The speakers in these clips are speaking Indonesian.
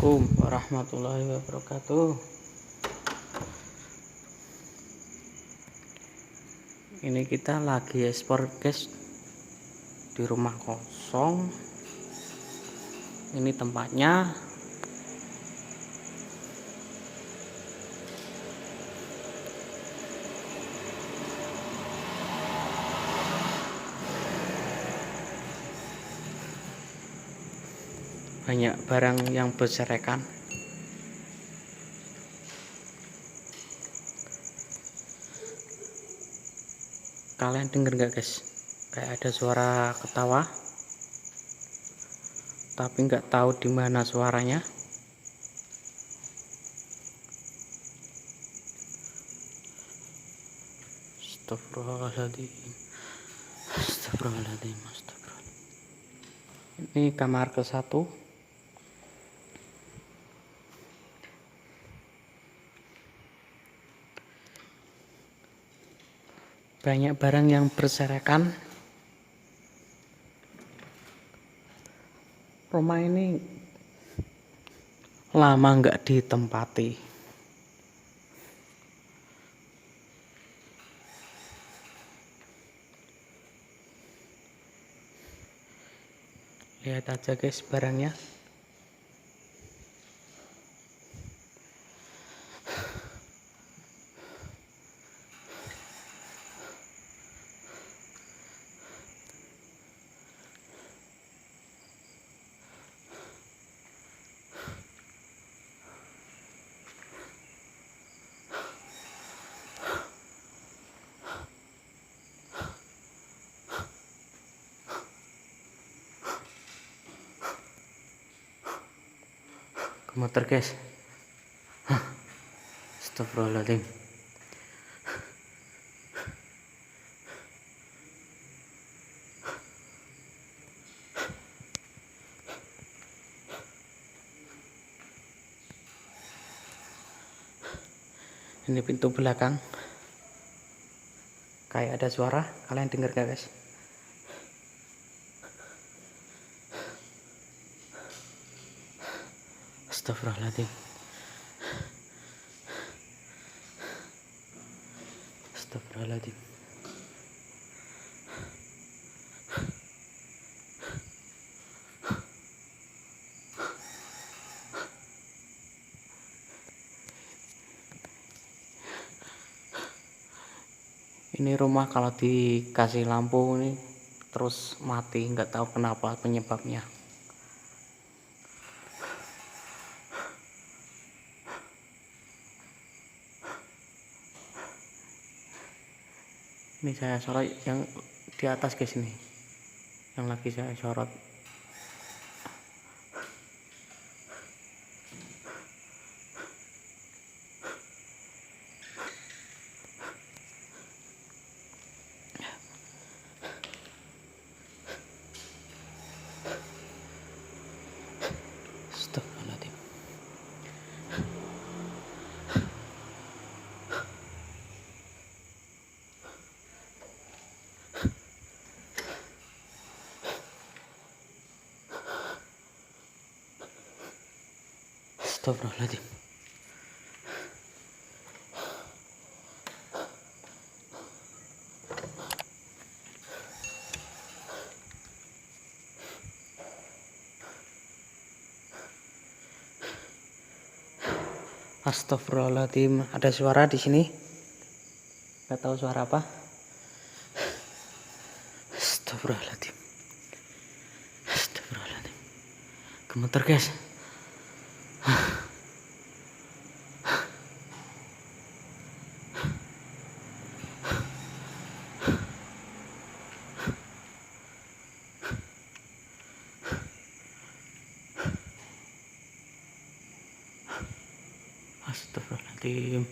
Assalamualaikum warahmatullahi wabarakatuh. Ini kita lagi ekspor guys di rumah kosong. Ini tempatnya. Banyak barang yang berserakan. Kalian denger nggak guys? Kayak ada suara ketawa, tapi nggak tahu di mana suaranya. Astagfirullahaladzim. Astagfirullahaladzim. Astagfirullahaladzim. Ini kamar ke-1. Banyak barang yang berserakan. Rumah ini lama nggak ditempati. Lihat aja guys barangnya. Motor guys. Astagfirullahaladzim. Ini pintu belakang. Kayak ada suara. Kalian dengar gak guys? Astagfirullahaladzim. Astagfirullahaladzim. Ini rumah kalau dikasih lampu ini terus mati, nggak tahu kenapa penyebabnya. Ini saya sorot yang di atas guys, ini yang lagi saya sorot. Astagfirullahaladzim. Astagfirullahaladzim. Astagfirullahaladzim. Ada suara di sini. Nggak tahu suara apa. Astagfirullahaladzim. Astagfirullahaladzim. Gemeter guys. Astagfirullahaladzim.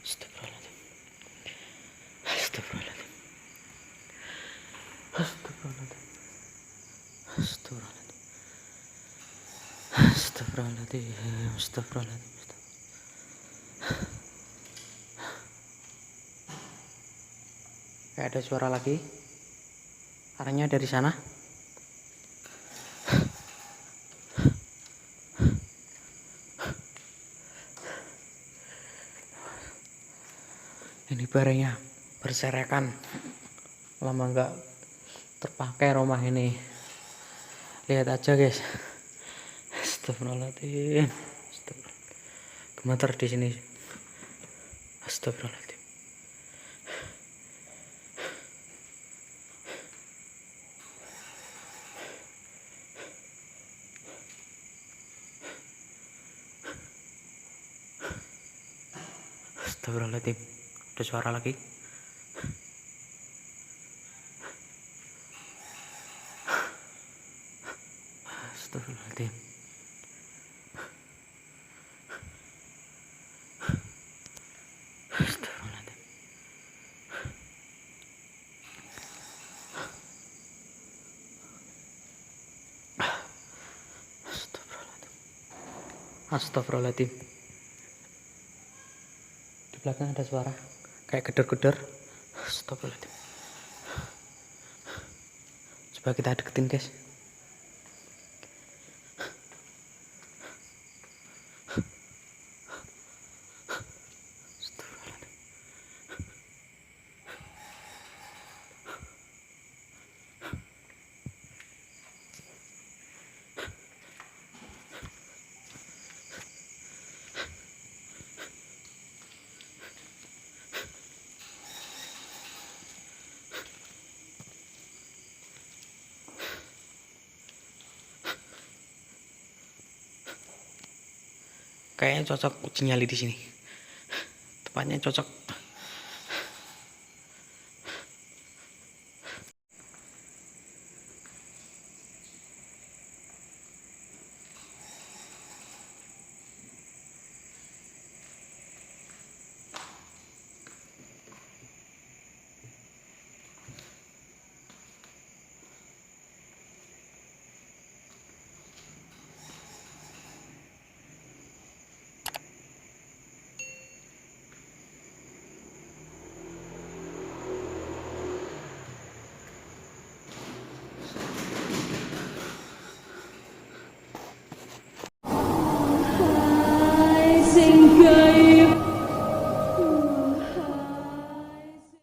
Astagfirullahaladzim. Astagfirullahaladzim. Astagfirullahaladzim. Astagfirullahaladzim. Astagfirullahaladzim. Astagfirullahaladzim. Kayak ada suara lagi. Arahnya dari sana. Ini barangnya berserakan, lama nggak terpakai rumah ini. Lihat aja guys. Astagfirullahaladzim. Gemeter di sini. Astagfirullahaladzim. Astagfirullahaladzim. Ada suara lagi. Astagfirullahaladzim. Astagfirullahaladzim. Astagfirullahaladzim. Di belakang ada suara kayak geder-geder. Astagfirullahaladzim. Coba kita deketin guys. Kayaknya cocok uji nyali di sini. Tempatnya cocok.